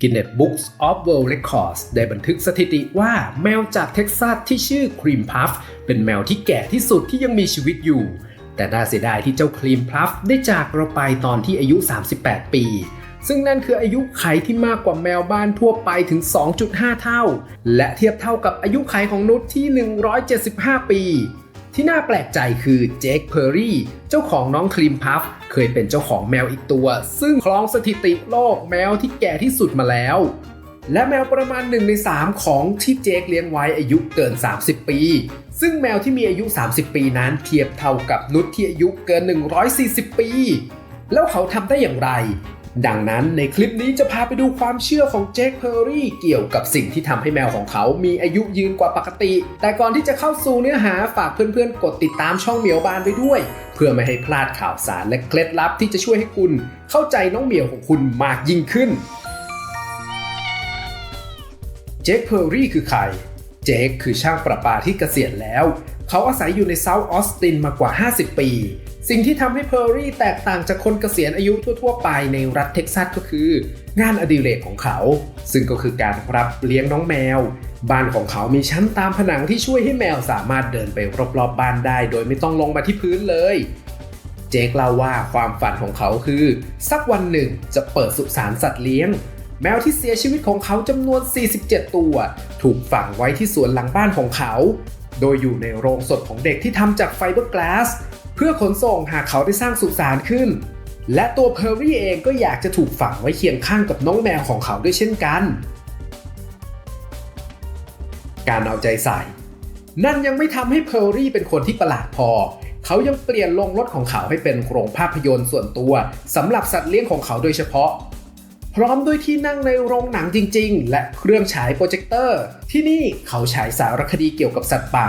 Guinness Books of World Records ได้บันทึกสถิติว่าแมวจากเท็กซัสที่ชื่อครีมพัฟเป็นแมวที่แก่ที่สุดที่ยังมีชีวิตอยู่แต่น่าเสียดายที่เจ้าครีมพัฟได้จากเราไปตอนที่อายุ38 ปีซึ่งนั่นคืออายุขัยที่มากกว่าแมวบ้านทั่วไปถึง 2.5 เท่าและเทียบเท่ากับอายุขัยของมนุษย์ที่175 ปีที่น่าแปลกใจคือเจคเพอร์รี่เจ้าของน้องครีมพัฟเคยเป็นเจ้าของแมวอีกตัวซึ่งครองสถิติโลกแมวที่แก่ที่สุดมาแล้วและแมวประมาณ1 ใน 3ของที่เจคเลี้ยงไว้อายุเกิน30 ปีซึ่งแมวที่มีอายุ30 ปีนั้นเทียบเท่ากับมนุษย์ที่อายุเกิน140 ปีแล้วเขาทำได้อย่างไรดังนั้นในคลิปนี้จะพาไปดูความเชื่อของเจคเพอร์รี่เกี่ยวกับสิ่งที่ทำให้แมวของเขามีอายุยืนกว่าปกติแต่ก่อนที่จะเข้าสู่เนื้อหาฝากเพื่อนๆกดติดตามช่องเหมียวบานไปด้วยเพื่อไม่ให้พลาดข่าวสารและเคล็ดลับที่จะช่วยให้คุณเข้าใจน้องเหมียวของคุณมากยิ่งขึ้นเจคเพอร์รี่คือใครเจคคือช่างประปาที่เกษียณแล้วเขาอาศัยอยู่ในเซาท์ออสตินมากว่า50 ปีสิ่งที่ทำให้เพอร์รี่แตกต่างจากคนเกษียณอายุทั่วๆไปในรัฐเท็กซัสก็คืองานอดิเรกของเขาซึ่งก็คือการรับเลี้ยงน้องแมวบ้านของเขามีชั้นตามผนังที่ช่วยให้แมวสามารถเดินไปรอบๆบ้านได้โดยไม่ต้องลงมาที่พื้นเลยเจคเล่าว่าความฝันของเขาคือสักวันหนึ่งจะเปิดสุสานสัตว์เลี้ยงแมวที่เสียชีวิตของเขาจำนวน47 ตัวถูกฝังไว้ที่สวนหลังบ้านของเขาโดยอยู่ในโรงศพของเด็กที่ทำจากไฟเบอร์กลาสเพื่อขนส่งหากเขาได้สร้างสุสานขึ้นและตัวเพอร์รี่เองก็อยากจะถูกฝังไว้เคียงข้างกับน้องแมวของเขาด้วยเช่นกันการเอาใจใส่นั่นยังไม่ทำให้เพอร์รี่เป็นคนที่ประหลาดพอเขายังเปลี่ยนโรงรถของเขาให้เป็นโรงภาพยนตร์ส่วนตัวสำหรับสัตว์เลี้ยงของเขาโดยเฉพาะพร้อมด้วยที่นั่งในโรงหนังจริงๆและเครื่องฉายโปรเจคเตอร์ที่นี่เขาฉายสารคดีเกี่ยวกับสัตว์ป่า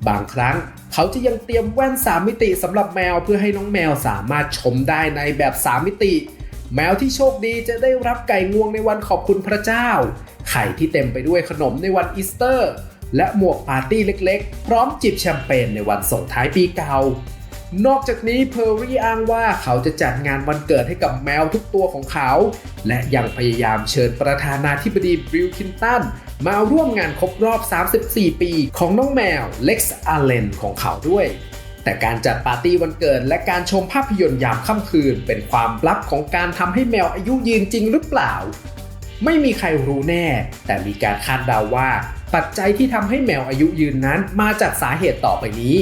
บางครั้งเขาจะยังเตรียมแว่น3 มิติสำหรับแมวเพื่อให้น้องแมวสามารถชมได้ในแบบ3 มิติแมวที่โชคดีจะได้รับไก่งวงในวันขอบคุณพระเจ้าไข่ที่เต็มไปด้วยขนมในวันอีสเตอร์และหมวกปาร์ตี้เล็กๆพร้อมจิบแชมเปญในวันส่งท้ายปีเก่านอกจากนี้เพอร์รี่อ้างว่าเขาจะจัดงานวันเกิดให้กับแมวทุกตัวของเขาและยังพยายามเชิญประธานาธิบดีบิลคลินตันมาร่วมงานครบรอบ34 ปีของน้องแมวเล็กซ์อาเลนของเขาด้วยแต่การจัดปาร์ตี้วันเกิดและการชมภาพยนตร์ยามค่ำคืนเป็นความลับของการทำให้แมวอายุยืนจริงหรือเปล่าไม่มีใครรู้แน่แต่มีการคาดเดาว่าปัจจัยที่ทำให้แมวอายุยืนนั้นมาจากสาเหตุต่อไปนี้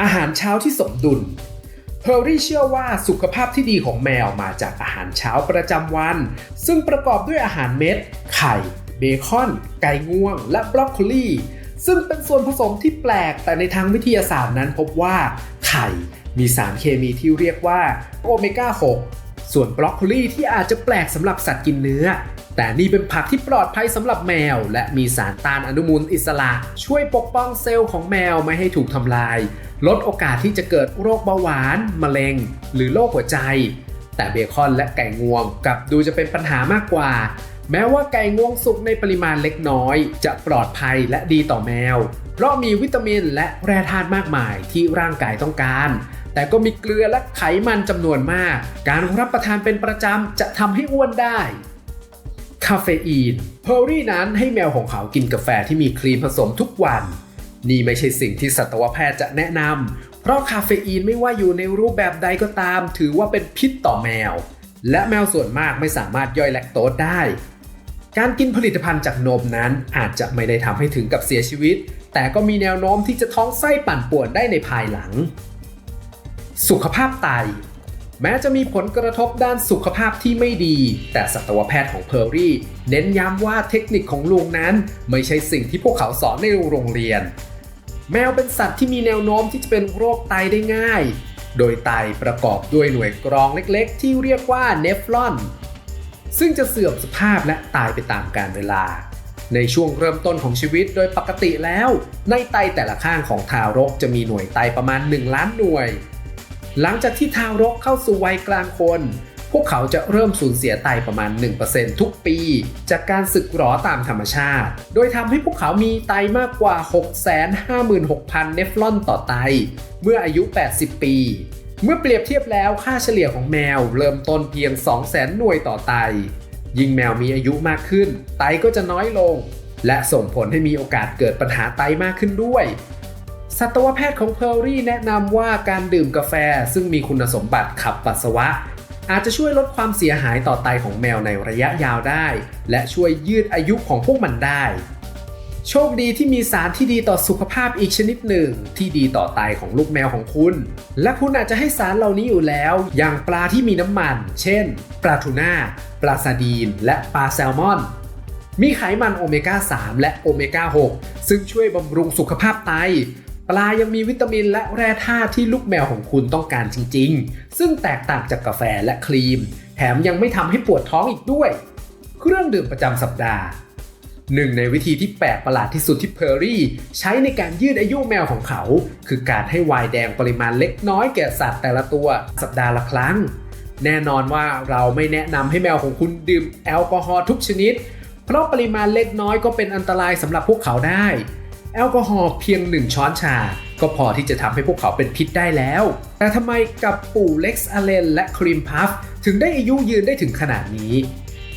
อาหารเช้าที่สมดุลเพอร์รี่เชื่อว่าสุขภาพที่ดีของแมวมาจากอาหารเช้าประจำวันซึ่งประกอบด้วยอาหารเม็ดไข่เบคอนไก่งวงและบรอกโคลีซึ่งเป็นส่วนผสมที่แปลกแต่ในทางวิทยาศาสตร์นั้นพบว่าไข่มีสารเคมีที่เรียกว่าโอเมก้า 6ส่วนบรอกโคลีที่อาจจะแปลกสำหรับสัตว์กินเนื้อแต่นี่เป็นผักที่ปลอดภัยสำหรับแมวและมีสารต้านอนุมูลอิสระช่วยปกป้องเซลล์ของแมวไม่ให้ถูกทำลายลดโอกาสที่จะเกิดโรคเบาหวานมะเร็งหรือโรคหัวใจแต่เบคอนและไก่งวงกลับดูจะเป็นปัญหามากกว่าแม้ว่าไก่งวงสุกในปริมาณเล็กน้อยจะปลอดภัยและดีต่อแมวเพราะมีวิตามินและแร่ธาตุมากมายที่ร่างกายต้องการแต่ก็มีเกลือและไขมันจำนวนมากการรับประทานเป็นประจำจะทำให้อ้วนได้คาเฟอีนเพอร์รี่นั้นให้แมวของเขากินกาแฟที่มีครีมผสมทุกวันนี่ไม่ใช่สิ่งที่สัตวแพทย์จะแนะนำเพราะคาเฟอีนไม่ว่าอยู่ในรูปแบบใดก็ตามถือว่าเป็นพิษต่อแมวและแมวส่วนมากไม่สามารถย่อยแลคโตสได้การกินผลิตภัณฑ์จากนมนั้นอาจจะไม่ได้ทำให้ถึงกับเสียชีวิตแต่ก็มีแนวโน้มที่จะท้องไส้ปั่นป่วนได้ในภายหลังสุขภาพไตแม้จะมีผลกระทบด้านสุขภาพที่ไม่ดีแต่สัตวแพทย์ของเพอร์รี่เน้นย้ำว่าเทคนิคของลุงนั้นไม่ใช่สิ่งที่พวกเขาสอนในโรงเรียนแมวเป็นสัตว์ที่มีแนวโน้มที่จะเป็นโรคไตได้ง่ายโดยไตประกอบด้วยหน่วยกรองเล็กๆที่เรียกว่าเนฟรอนซึ่งจะเสื่อมสภาพและตายไปตามกาลเวลาในช่วงเริ่มต้นของชีวิตโดยปกติแล้วในไตแต่ละข้างของทารกจะมีหน่วยไตประมาณ1 ล้านหน่วยหลังจากที่ทารกเข้าสู่วัยกลางคนพวกเขาจะเริ่มสูญเสียไตประมาณ 1% ทุกปีจากการสึกหรอตามธรรมชาติโดยทำให้พวกเขามีไตมากกว่า 656,000 เนฟรอนต่อไตเมื่ออายุ80 ปีเมื่อเปรียบเทียบแล้วค่าเฉลี่ยของแมวเริ่มต้นเพียง 200,000 หน่วยต่อไต ยิ่งแมวมีอายุมากขึ้นไตก็จะน้อยลงและส่งผลให้มีโอกาสเกิดปัญหาไตมากขึ้นด้วยสัตวแพทย์ของเพอร์รี่แนะนำว่าการดื่มกาแฟซึ่งมีคุณสมบัติขับปัสสาวะอาจจะช่วยลดความเสียหายต่อไตของแมวในระยะยาวได้และช่วยยืดอายุของพวกมันได้โชคดีที่มีสารที่ดีต่อสุขภาพอีกชนิดหนึ่งที่ดีต่อไตของลูกแมวของคุณและคุณอาจจะให้สารเหล่านี้อยู่แล้วอย่างปลาที่มีน้ำมันเช่นปลาทูน่าปลาซาดีนและปลาแซลมอนมีไขมันโอเมก้า 3 และโอเมก้า 6 ซึ่งช่วยบำรุงสุขภาพไตปลายังมีวิตามินและแร่ธาตุที่ลูกแมวของคุณต้องการจริงๆซึ่งแตกต่างจากกาแฟและครีมแถมยังไม่ทำให้ปวดท้องอีกด้วยเครื่องดื่มประจำสัปดาห์หนึ่งในวิธีที่แปลกประหลาดที่สุดที่เพอร์รี่ใช้ในการยืดอายุแมวของเขาคือการให้ไวน์แดงปริมาณเล็กน้อยแก่สัตว์แต่ละตัวสัปดาห์ละครั้งแน่นอนว่าเราไม่แนะนำให้แมวของคุณดื่มแอลกอฮอล์ทุกชนิดเพราะปริมาณเล็กน้อยก็เป็นอันตรายสำหรับพวกเขาได้แอลกอฮอล์เพียง1ช้อนชาก็พอที่จะทำให้พวกเขาเป็นพิษได้แล้วแต่ทำไมกับปู่เล็กซ์อเลนและครีมพัฟถึงได้อายุยืนได้ถึงขนาดนี้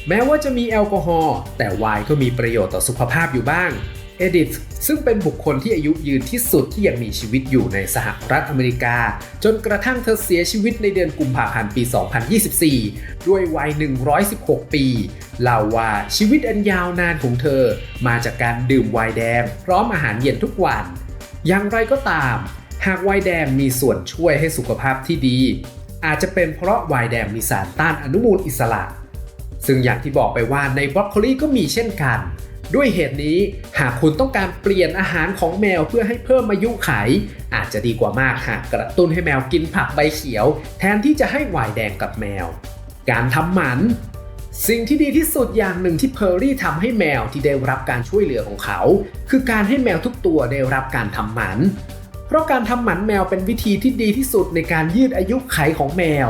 แม้ว่าจะมีแอลกอฮอล์แต่ไวน์ก็มีประโยชน์ต่อสุขภาพอยู่บ้างเอดิธซึ่งเป็นบุคคลที่อายุยืนที่สุดที่ยังมีชีวิตอยู่ในสหรัฐอเมริกาจนกระทั่งเธอเสียชีวิตในเดือนกุมภาพันธ์ปี 2024 ด้วยวัย 116 ปีเล่าว่าชีวิตอันยาวนานของเธอมาจากการดื่มไวน์แดงพร้อมอาหารเย็นทุกวันอย่างไรก็ตามหากไวน์แดงมีส่วนช่วยให้สุขภาพที่ดีอาจจะเป็นเพราะไวน์แดงมีสารต้านอนุมูลอิสระซึ่งอย่างที่บอกไปว่าในบรอกโคลีก็มีเช่นกันด้วยเหตุนี้หากคุณต้องการเปลี่ยนอาหารของแมวเพื่อให้เพิ่มอายุขัยอาจจะดีกว่ามากหากกระตุ้นให้แมวกินผักใบเขียวแทนที่จะให้ไวน์แดงกับแมวการทำหมันสิ่งที่ดีที่สุดอย่างหนึ่งที่เพอร์รี่ทำให้แมวที่ได้รับการช่วยเหลือของเขาคือการให้แมวทุกตัวได้รับการทำหมันเพราะการทำหมันแมวเป็นวิธีที่ดีที่สุดในการยืดอายุขัยของแมว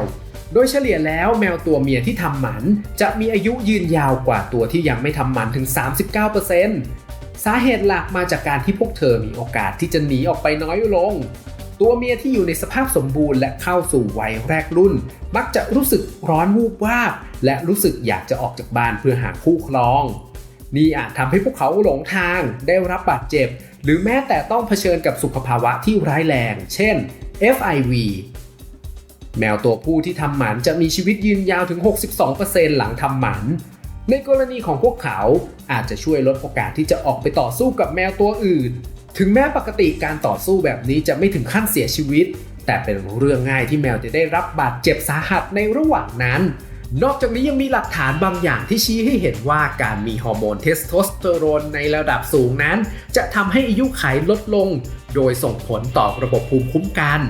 โดยเฉลี่ยแล้วแมวตัวเมียที่ทำหมันจะมีอายุยืนยาวกว่าตัวที่ยังไม่ทำหมันถึง 39% สาเหตุหลักมาจากการที่พวกเธอมีโอกาสที่จะหนีออกไปน้อยลงตัวเมียที่อยู่ในสภาพสมบูรณ์และเข้าสู่วัยแรกรุ่นมักจะรู้สึกร้อนวูบวาบและรู้สึกอยากจะออกจากบ้านเพื่อหาคู่ครองนี่อาจทำให้พวกเขาหลงทางได้รับบาดเจ็บหรือแม้แต่ต้องเผชิญกับสุขภาวะที่ร้ายแรงเช่น FIVแมวตัวผู้ที่ทำหมันจะมีชีวิตยืนยาวถึง 62% หลังทำหมันในกรณีของพวกเขาอาจจะช่วยลดโอกาสที่จะออกไปต่อสู้กับแมวตัวอื่นถึงแม้ปกติการต่อสู้แบบนี้จะไม่ถึงขั้นเสียชีวิตแต่เป็นเรื่องง่ายที่แมวจะได้รับบาดเจ็บสาหัสในระหว่างนั้นนอกจากนี้ยังมีหลักฐานบางอย่างที่ชี้ให้เห็นว่าการมีฮอร์โมนเทสโทสเตอโรนในระดับสูงนั้นจะทำให้อายุขัยลดลงโดยส่งผลต่อระบบภูมิคุ้มกัน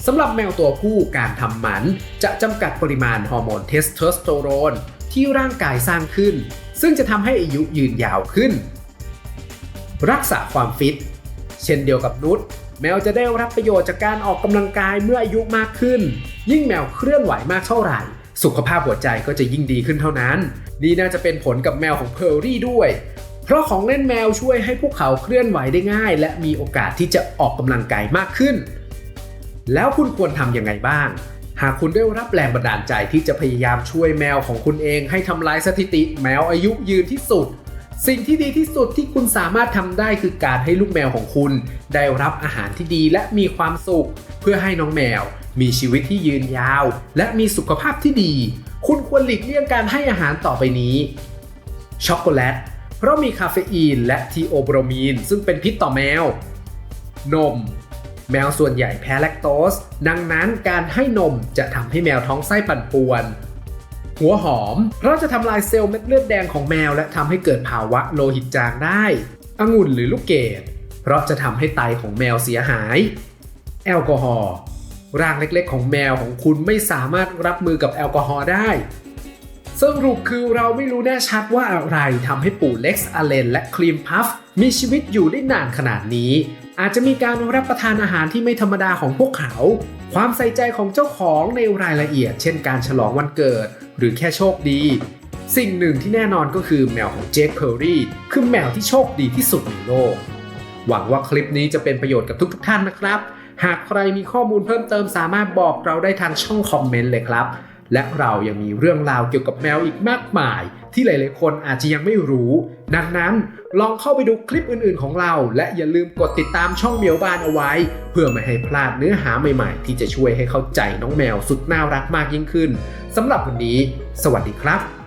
สำหรับแมวตัวผู้การทำหมันจะจำกัดปริมาณฮอร์โมนเทสโทสเตอโรนที่ร่างกายสร้างขึ้นซึ่งจะทำให้อายุยืนยาวขึ้นรักษาความฟิตเช่นเดียวกับนุชแมวจะได้รับประโยชน์จากการออกกำลังกายเมื่ออายุมากขึ้นยิ่งแมวเคลื่อนไหวมากเท่าไหร่สุขภาพหัวใจก็จะยิ่งดีขึ้นเท่านั้นนี่น่าจะเป็นผลกับแมวของเพอร์รี่ด้วยเพราะของเล่นแมวช่วยให้พวกเขาเคลื่อนไหวได้ง่ายและมีโอกาสที่จะออกกำลังกายมากขึ้นแล้วคุณควรทำยังไงบ้างหากคุณได้รับแรงบันดาลใจที่จะพยายามช่วยแมวของคุณเองให้ทำลายสถิติแมวอายุยืนที่สุดสิ่งที่ดีที่สุดที่คุณสามารถทำได้คือการให้ลูกแมวของคุณได้รับอาหารที่ดีและมีความสุขเพื่อให้น้องแมวมีชีวิตที่ยืนยาวและมีสุขภาพที่ดีคุณควรหลีกเลี่ยงการให้อาหารต่อไปนี้ช็อกโกแลตเพราะมีคาเฟอีนและทีโอโบรมีนซึ่งเป็นพิษต่อแมวนมแมวส่วนใหญ่แพ้แลคโตสดังนั้นการให้นมจะทำให้แมวท้องไส้ปั่นป่วนหัวหอมเพราะจะทำลายเซลล์เม็ดเลือดแดงของแมวและทำให้เกิดภาวะโลหิตจางได้องุ่นหรือลูกเกดเพราะจะทำให้ไตของแมวเสียหายแอลกอฮอล์ร่างเล็กๆของแมวของคุณไม่สามารถรับมือกับแอลกอฮอล์ได้สรุปคือเราไม่รู้แน่ชัดว่าอะไรทำให้ปู่เล็กซ์อเลนและครีมพัฟมีชีวิตอยู่ได้นานขนาดนี้อาจจะมีการรับประทานอาหารที่ไม่ธรรมดาของพวกเขาความใส่ใจของเจ้าของในรายละเอียดเช่นการฉลองวันเกิดหรือแค่โชคดีสิ่งหนึ่งที่แน่นอนก็คือแมวของเจคเพอร์รี่คือแมวที่โชคดีที่สุดในโลกหวังว่าคลิปนี้จะเป็นประโยชน์กับทุกท่านนะครับหากใครมีข้อมูลเพิ่มเติมสามารถบอกเราได้ทางช่องคอมเมนต์เลยครับ และเรายังมีเรื่องราวเกี่ยวกับแมวอีกมากมายที่หลายๆคนอาจจะยังไม่รู้ดังนั้นลองเข้าไปดูคลิปอื่นๆของเราและอย่าลืมกดติดตามช่องเหมียวบ้านเอาไว้เพื่อไม่ให้พลาดเนื้อหาใหม่ๆที่จะช่วยให้เข้าใจน้องแมวสุดน่ารักมากยิ่งขึ้นสำหรับวันนี้สวัสดีครับ